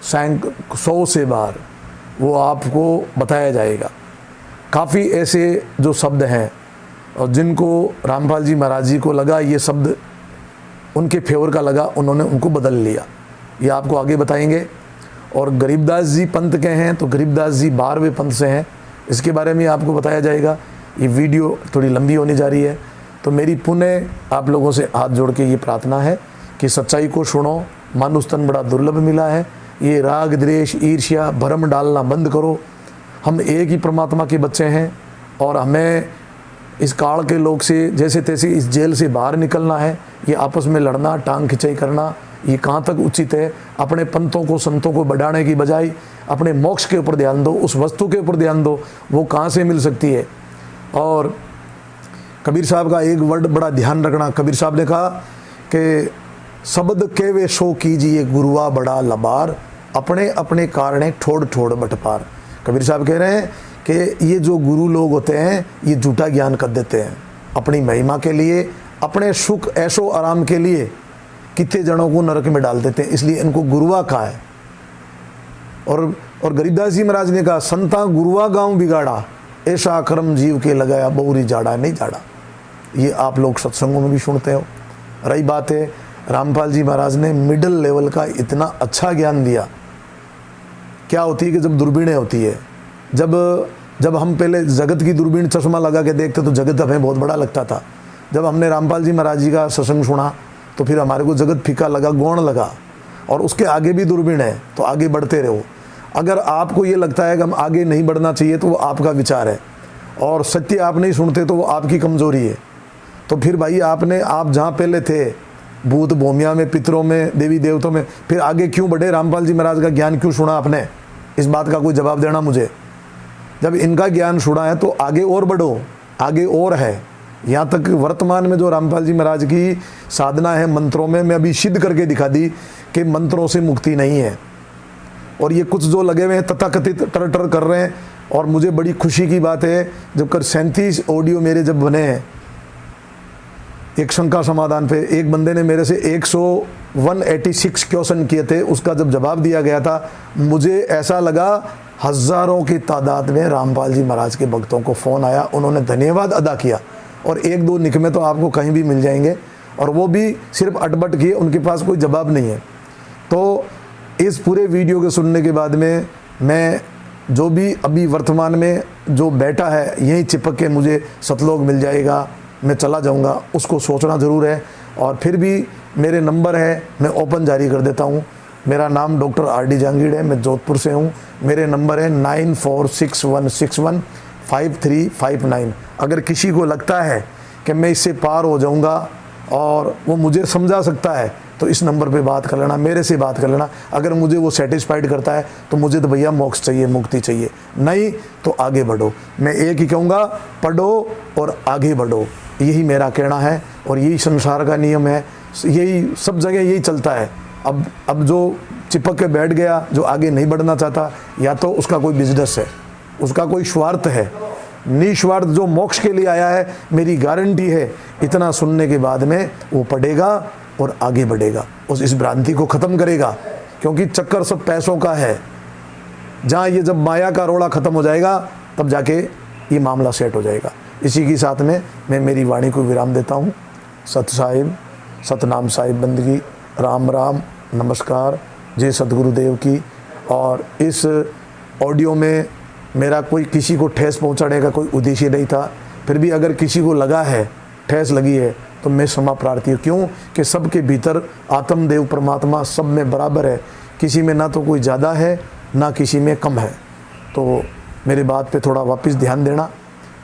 100 से बार, वो आपको बताया जाएगा। काफ़ी ऐसे जो शब्द हैं और जिनको रामपाल जी महाराज जी को लगा ये शब्द उनके फेवर का लगा, उन्होंने उनको बदल लिया, ये आपको आगे बताएंगे। और गरीबदास जी पंथ के हैं तो गरीबदास जी 12वें पंथ से हैं, इसके बारे में आपको बताया जाएगा। ये वीडियो थोड़ी लंबी होने जा रही है, तो मेरी पुनः आप लोगों से हाथ जोड़ के ये प्रार्थना है कि सच्चाई को सुनो, मानुष तन बड़ा दुर्लभ मिला है, ये राग द्वेष ईर्ष्या भरम डालना बंद करो। हम एक ही परमात्मा के बच्चे हैं और हमें इस काल के लोग से जैसे तैसे इस जेल से बाहर निकलना है। ये आपस में लड़ना, टांग खिंचाई करना, ये कहाँ तक उचित है। अपने पंथों को संतों को बढ़ाने की बजाय अपने मोक्ष के ऊपर ध्यान दो, उस वस्तु के ऊपर ध्यान दो, वो कहाँ से मिल सकती है। और कबीर साहब का एक वर्ड बड़ा ध्यान रखना, कबीर साहब ने कहा कि शब्द के वे सो कीजिए गुरुआ बड़ा लबार, अपने अपने कारणे ठोड़ ठोड़ बटपार। कबीर साहब कह रहे हैं कि ये जो गुरु लोग होते हैं ये झूठा ज्ञान कर देते हैं अपनी महिमा के लिए, अपने सुख ऐशो आराम के लिए कितने जनों को नरक में डाल देते हैं, इसलिए इनको गुरुआ कहा है। और गरीबदास जी महाराज ने कहा संता गुरुआ गांव बिगाड़ा, ऐसा कर्म जीव के लगाया बहुरी जाड़ा नहीं जाड़ा। ये आप लोग सत्संगों में भी सुनते हो। रही बात है रामपाल जी महाराज ने मिडिल लेवल का इतना अच्छा ज्ञान दिया। क्या होती है कि जब दूरबीनें होती है, जब हम पहले जगत की दूरबीन चश्मा लगा के देखते तो जगत हमें बहुत बड़ा लगता था। जब हमने रामपाल जी महाराज जी का सत्संग सुना तो फिर हमारे को जगत फीका लगा, गौण लगा। और उसके आगे भी दूरबीन है, तो आगे बढ़ते रहो। अगर आपको ये लगता है कि हम आगे नहीं बढ़ना चाहिए तो वो आपका विचार है, और सत्य आप नहीं सुनते तो वो आपकी कमज़ोरी है। तो फिर भाई आप जहाँ पहले थे भूत भूमिया में, पितरों में, देवी देवताओं में, फिर आगे क्यों बढ़े? रामपाल जी महाराज का ज्ञान क्यों सुना आपने? इस बात का कोई जवाब देना मुझे। जब इनका ज्ञान सुना है तो आगे और बढ़ो, आगे और है। यहाँ तक वर्तमान में जो रामपाल जी महाराज की साधना है मंत्रों में, मैं अभी सिद्ध करके दिखा दी कि मंत्रों से मुक्ति नहीं है। और ये कुछ जो लगे हुए हैं तथाकथित टर टर कर रहे हैं, और मुझे बड़ी खुशी की बात है जब कर 37 ऑडियो मेरे जब बने हैं एक शंका समाधान पे, एक बंदे ने मेरे से 186 क्वेश्चन किए थे, उसका जब जवाब दिया गया था, मुझे ऐसा लगा हज़ारों की तादाद में रामपाल जी महाराज के भक्तों को फ़ोन आया, उन्होंने धन्यवाद अदा किया। और एक दो निकमे तो आपको कहीं भी मिल जाएंगे, और वो भी सिर्फ अटपट किए, उनके पास कोई जवाब नहीं है। तो इस पूरे वीडियो के सुनने के बाद में मैं जो भी अभी वर्तमान में जो बैठा है यहीं चिपक के मुझे सतलोक मिल जाएगा, मैं चला जाऊंगा, उसको सोचना ज़रूर है। और फिर भी मेरे नंबर है, मैं ओपन जारी कर देता हूं। मेरा नाम डॉक्टर RD जहांगीर है, मैं जोधपुर से हूं। मेरे नंबर है 9461615359। अगर किसी को लगता है कि मैं इससे पार हो जाऊंगा और वो मुझे समझा सकता है तो इस नंबर पे बात कर लेना, मेरे से बात कर लेना। अगर मुझे वो सेटिस्फाइड करता है तो मुझे तो भैया मोक्ष चाहिए, मुक्ति चाहिए, नहीं तो आगे बढ़ो। मैं एक ही कहूँगा, पढ़ो और आगे बढ़ो, यही मेरा कहना है। और यही संसार का नियम है, यही सब जगह यही चलता है। अब जो चिपक के बैठ गया, जो आगे नहीं बढ़ना चाहता, या तो उसका कोई बिजनेस है, उसका कोई स्वार्थ है। निस्वार्थ जो मोक्ष के लिए आया है, मेरी गारंटी है इतना सुनने के बाद में वो पढ़ेगा और आगे बढ़ेगा, इस भ्रांति को ख़त्म करेगा। क्योंकि चक्कर सब पैसों का है। जहाँ ये जब माया का रोड़ा ख़त्म हो जाएगा तब जाके ये मामला सेट हो जाएगा। इसी के साथ में मैं मेरी वाणी को विराम देता हूँ। सत साहिब, सतनाम साहिब बंदगी, राम राम, नमस्कार, जय सतगुरुदेव की। और इस ऑडियो में मेरा कोई किसी को ठेस पहुंचाने का कोई उद्देश्य नहीं था। फिर भी अगर किसी को लगा है, ठेस लगी है, तो मैं क्षमा प्रार्थी हूँ। क्यों कि सबके भीतर आत्मदेव परमात्मा सब में बराबर है, किसी में ना तो कोई ज़्यादा है ना किसी में कम है। तो मेरी बात पे थोड़ा वापस ध्यान देना,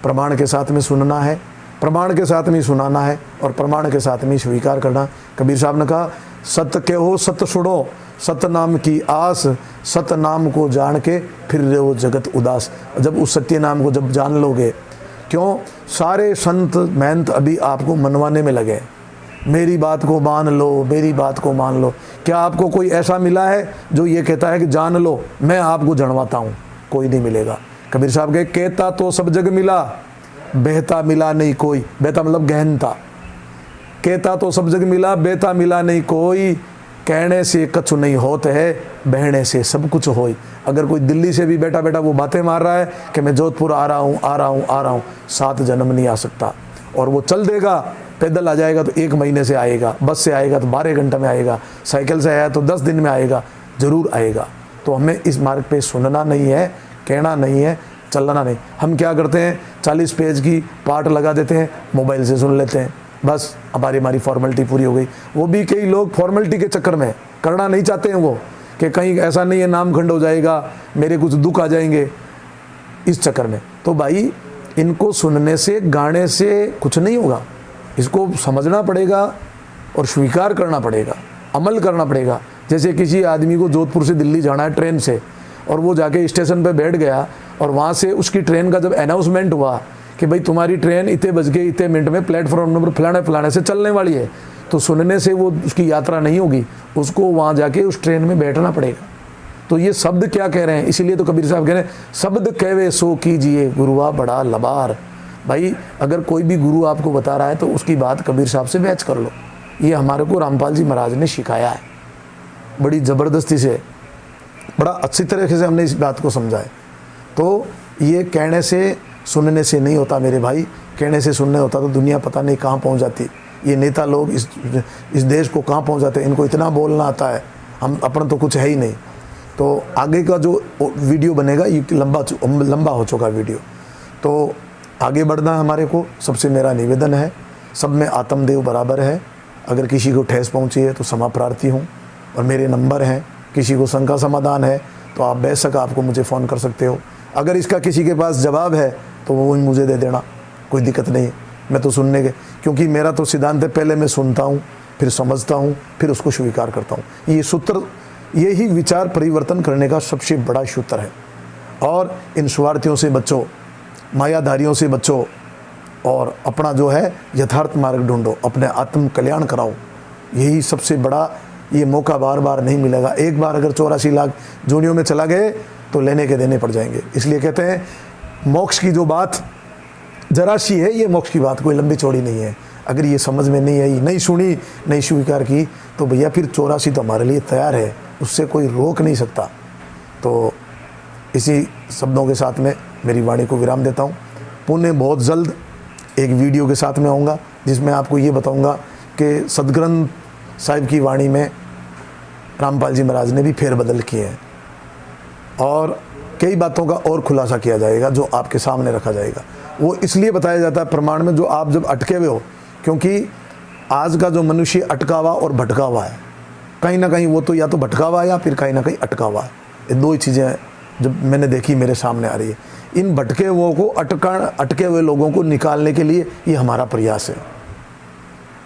प्रमाण के साथ में सुनना है, प्रमाण के साथ में सुनाना है, और प्रमाण के साथ में स्वीकार करना। कबीर साहब ने कहा, सत्य कहो सत्य सुनो, सत्य नाम की आस, सत्य नाम को जान के फिर रहो जगत उदास। जब उस सत्य नाम को जब जान लोगे, क्यों सारे संत महंत अभी आपको मनवाने में लगे, मेरी बात को मान लो, मेरी बात को मान लो। क्या आपको कोई ऐसा मिला है जो ये कहता है कि जान लो, मैं आपको जनवाता हूँ? कोई नहीं मिलेगा। कबीर साहब के कहता तो सब जग मिला, बहता मिला नहीं कोई। बहता मतलब गहनता। कहता तो सब जग मिला, बहता मिला नहीं कोई। कहने से कछु नहीं होते है, बहने से सब कुछ होई। अगर कोई दिल्ली से भी बैठा बैठा वो बातें मार रहा है कि मैं जोधपुर आ रहा हूँ, आ रहा हूँ, आ रहा हूँ, 7 जन्म नहीं आ सकता। और वो चल देगा, पैदल आ जाएगा तो 1 महीने से आएगा, बस से आएगा तो 12 घंटे में आएगा, साइकिल से आया तो 10 दिन में आएगा, ज़रूर आएगा। तो हमें इस मार्ग पे सुनना नहीं है, कहना नहीं है, चलना नहीं। हम क्या करते हैं, 40 पेज की पाठ लगा देते हैं, मोबाइल से सुन लेते हैं, बस हमारी फॉर्मेलिटी पूरी हो गई। वो भी कई लोग फॉर्मेलिटी के चक्कर में करना नहीं चाहते हैं, वो कि कहीं ऐसा नहीं है नामखंड हो जाएगा, मेरे कुछ दुख आ जाएंगे, इस चक्कर में। तो भाई इनको सुनने से, गाने से कुछ नहीं होगा। इसको समझना पड़ेगा और स्वीकार करना पड़ेगा, अमल करना पड़ेगा। जैसे किसी आदमी को जोधपुर से दिल्ली जाना है ट्रेन से, और वो जाके स्टेशन पे बैठ गया, और वहाँ से उसकी ट्रेन का जब अनाउंसमेंट हुआ कि भाई तुम्हारी ट्रेन इतने बज के इतने मिनट में प्लेटफॉर्म नंबर फलाने फलाने से चलने वाली है, तो सुनने से वो उसकी यात्रा नहीं होगी, उसको वहाँ जाके उस ट्रेन में बैठना पड़ेगा। तो ये शब्द क्या कह रहे हैं, इसीलिए तो कबीर साहब कह रहे हैं, शब्द कहवे सो कीजिए गुरुआ बड़ा लबार। भाई अगर कोई भी गुरु आपको बता रहा है तो उसकी बात कबीर साहब से मैच कर लो। ये हमारे को रामपाल जी महाराज ने सिखाया है, बड़ी ज़बरदस्ती से, बड़ा अच्छी तरीके से हमने इस बात को समझा है। तो ये कहने से सुनने से नहीं होता मेरे भाई, कहने से सुनने होता तो दुनिया पता नहीं कहाँ पहुँच जाती। ये नेता लोग इस देश को कहाँ पहुँच जाते हैं, इनको इतना बोलना आता है, हम अपन तो कुछ है ही नहीं। तो आगे का जो वीडियो बनेगा ये लंबा हो चुका वीडियो, तो आगे बढ़ना हमारे को सबसे मेरा निवेदन है। सब में आत्मदेव बराबर है। अगर किसी को ठेस पहुँची है तो क्षमा प्रार्थी हूँ। और मेरे नंबर हैं, किसी को शंका समाधान है तो आप बेशक आपको मुझे फ़ोन कर सकते हो। अगर इसका किसी के पास जवाब है तो वो मुझे दे देना, कोई दिक्कत नहीं। मैं तो सुनने के, क्योंकि मेरा तो सिद्धांत है, पहले मैं सुनता हूँ, फिर समझता हूँ, फिर उसको स्वीकार करता हूँ। ये सूत्र, यही विचार परिवर्तन करने का सबसे बड़ा सूत्र है। और इन स्वार्थियों से बचो, मायाधारियों से बचो और अपना जो है यथार्थ मार्ग ढूंढो, अपने आत्म कल्याण कराओ। यही सबसे बड़ा, ये मौका बार बार नहीं मिलेगा। एक बार अगर 84 लाख जोनियों में चला गए तो लेने के देने पड़ जाएंगे। इसलिए कहते हैं मोक्ष की जो बात जरा सी है, ये मोक्ष की बात कोई लंबी चौड़ी नहीं है। अगर ये समझ में नहीं आई, नहीं सुनी, नहीं स्वीकार की तो भैया फिर 84 तो हमारे लिए तैयार है, उससे कोई रोक नहीं सकता। तो इसी शब्दों के साथ में मेरी वाणी को विराम देता हूँ। पुण्य बहुत जल्द एक वीडियो के साथ में आऊँगा जिसमें आपको ये बताऊँगा कि सदग्रंथ साहिब की वाणी में रामपाल जी महाराज ने भी फेरबदल किए हैं और कई बातों का और खुलासा किया जाएगा जो आपके सामने रखा जाएगा। वो इसलिए बताया जाता है प्रमाण में, जो आप जब अटके हुए हो, क्योंकि आज का जो मनुष्य अटका हुआ और भटका हुआ है, कहीं ना कहीं वो तो या तो भटका हुआ है या फिर कहीं ना कहीं अटका हुआ है। ये दो ही चीज़ें जब मैंने देखी मेरे सामने आ रही है। इन भटके हुओं को, अटके हुए लोगों को निकालने के लिए ये हमारा प्रयास है।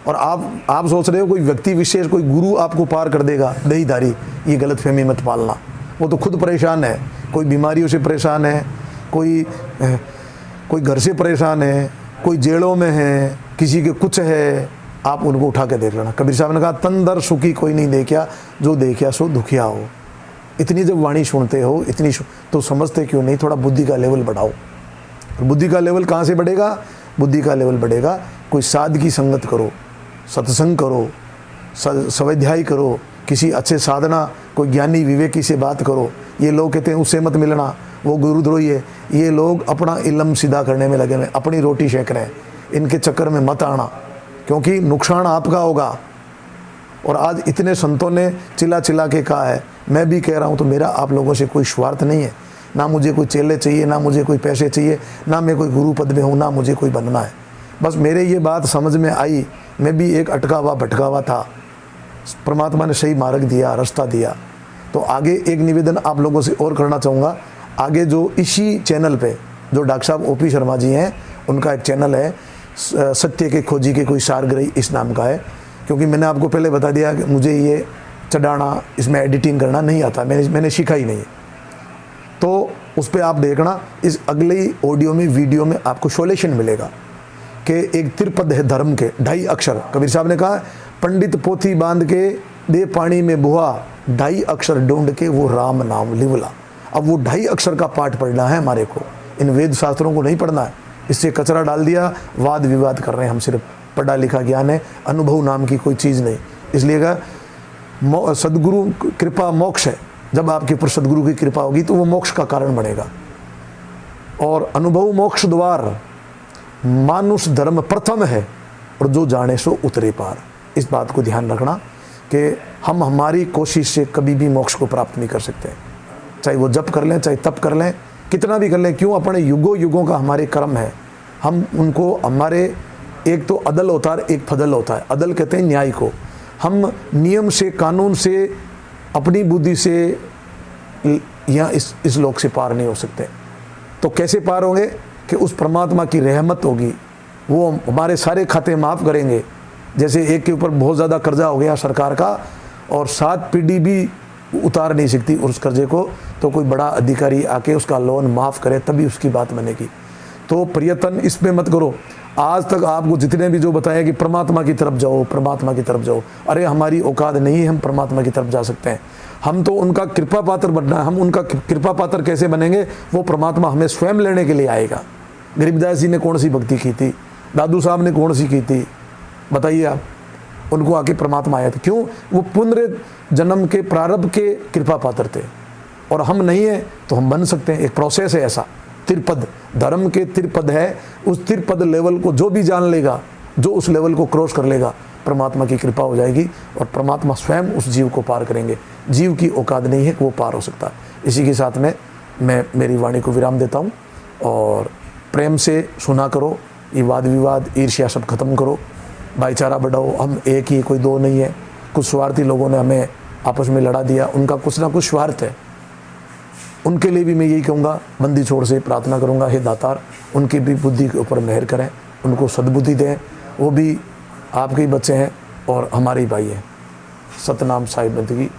और आप सोच रहे हो कोई व्यक्ति विशेष, कोई गुरु आपको पार कर देगा, देहीधारी, ये गलतफहमी मत पालना। वो तो खुद परेशान है, कोई बीमारियों से परेशान है, कोई घर से परेशान है, कोई जेलों में है, किसी के कुछ है, आप उनको उठा के देख लेना। कबीर साहब ने कहा तन दर सुखी कोई नहीं देखा, जो देखा सो दुखिया हो। इतनी जब वाणी सुनते हो, इतनी तो समझते क्यों नहीं, थोड़ा बुद्धि का लेवल बढ़ाओ। बुद्धि का लेवल कहाँ से बढ़ेगा? बुद्धि का लेवल बढ़ेगा, कोई साध की संगत करो, सत्संग करो, स्वाध्याय करो, किसी अच्छे साधना, कोई ज्ञानी विवेकी से बात करो। ये लोग कहते हैं उससे मत मिलना, वो गुरुद्रोही है। ये लोग अपना इल्म सीधा करने में लगे हुए, अपनी रोटी सेक रहे हैं। इनके चक्कर में मत आना, क्योंकि नुकसान आपका होगा। और आज इतने संतों ने चिल्ला चिल्ला के कहा है, मैं भी कह रहा हूँ, तो मेरा आप लोगों से कोई स्वार्थ नहीं है। ना मुझे कोई चेले चाहिए, ना मुझे कोई पैसे चाहिए, ना मैं कोई गुरु पद में हूँ, ना मुझे कोई बनना है। बस मेरे ये बात समझ में आई, मैं भी एक अटका हुआ भटका हुआ था, परमात्मा ने सही मार्ग दिया, रास्ता दिया। तो आगे एक निवेदन आप लोगों से और करना चाहूँगा। आगे जो इसी चैनल पे जो डॉक्टर साहब ओपी शर्मा जी हैं, उनका एक चैनल है सत्य के खोजी के कोई सारग्रही, इस नाम का है। क्योंकि मैंने आपको पहले बता दिया कि मुझे ये चढ़ाना, इसमें एडिटिंग करना नहीं आता, मैंने सीखा ही नहीं। तो उस पर आप देखना, इस अगले ऑडियो में, वीडियो में आपको सॉल्यूशन मिलेगा कि एक त्रिपद है धर्म के 2.5 अक्षर। कबीर साहब ने कहा पंडित पोथी बांध के दे पानी में बुहा, 2.5 अक्षर ढूंढ के वो राम नाम लिवला। अब वो 2.5 अक्षर का पाठ पढ़ना है हमारे को, इन वेद शास्त्रों को नहीं पढ़ना है। इससे कचरा डाल दिया, वाद विवाद कर रहे हैं हम। सिर्फ पढ़ा लिखा ज्ञान है, अनुभव नाम की कोई चीज़ नहीं। इसलिए कहा सदगुरु कृपा मोक्ष है। जब आपके ऊपर सदगुरु की कृपा होगी तो वो मोक्ष का कारण बनेगा। और अनुभव मोक्ष द्वार, मानुष धर्म प्रथम है, और जो जाने सो उतरे पार। इस बात को ध्यान रखना कि हम हमारी कोशिश से कभी भी मोक्ष को प्राप्त नहीं कर सकते। चाहे वो जप कर लें, चाहे तप कर लें, कितना भी कर लें, क्यों? अपने युगों युगों का हमारे कर्म है। हम उनको, हमारे एक तो अदल होता है, एक फदल होता है। अदल कहते हैं न्याय को। हम नियम से, कानून से, अपनी बुद्धि से यहाँ इस लोक से पार नहीं हो सकते। तो कैसे पार होंगे? कि उस परमात्मा की रहमत होगी, वो हमारे सारे खाते माफ़ करेंगे। जैसे एक के ऊपर बहुत ज़्यादा कर्जा हो गया सरकार का, और 7 पीढ़ी भी उतार नहीं सकती उस कर्जे को, तो कोई बड़ा अधिकारी आके उसका लोन माफ़ करे, तभी उसकी बात बनेगी। तो प्रयत्न इसमें मत करो। आज तक आपको जितने भी जो बताया कि परमात्मा की तरफ जाओ, परमात्मा की तरफ जाओ, अरे हमारी औकात नहीं है हम परमात्मा की तरफ जा सकते हैं। हम तो उनका कृपा पात्र बनना है। हम उनका कृपा पात्र कैसे बनेंगे? वो परमात्मा हमें स्वयं लेने के लिए आएगा। गरीबदास जी ने कौन सी भक्ति की थी? दादू साहब ने कौन सी की थी? बताइए आप। उनको आके परमात्मा आया था। क्यों? वो पुनर्जन्म के प्रारब्ध के कृपा पात्र थे, और हम नहीं है तो हम बन सकते हैं। एक प्रोसेस है ऐसा, त्रिपद धर्म के त्रिपद है। उस त्रिपद लेवल को जो भी जान लेगा, जो उस लेवल को क्रॉस कर लेगा, परमात्मा की कृपा हो जाएगी, और परमात्मा स्वयं उस जीव को पार करेंगे। जीव की औकात नहीं है कि वो पार हो सकता है। इसी के साथ में मैं मेरी वाणी को विराम देता हूँ, और प्रेम से सुना करो, ये वाद विवाद, ईर्ष्या सब खत्म करो, भाईचारा बढ़ाओ। हम एक ही, कोई दो नहीं है। कुछ स्वार्थी लोगों ने हमें आपस में लड़ा दिया, उनका कुछ ना कुछ स्वार्थ है। उनके लिए भी मैं यही कहूँगा, बंदी छोड़ से प्रार्थना करूँगा, हे दातार उनकी भी बुद्धि के ऊपर मेहर करें, उनको सद्बुद्धि दें। वो भी आपके ही बच्चे हैं और हमारे ही भाई हैं। सतनाम साहिब बंदगी।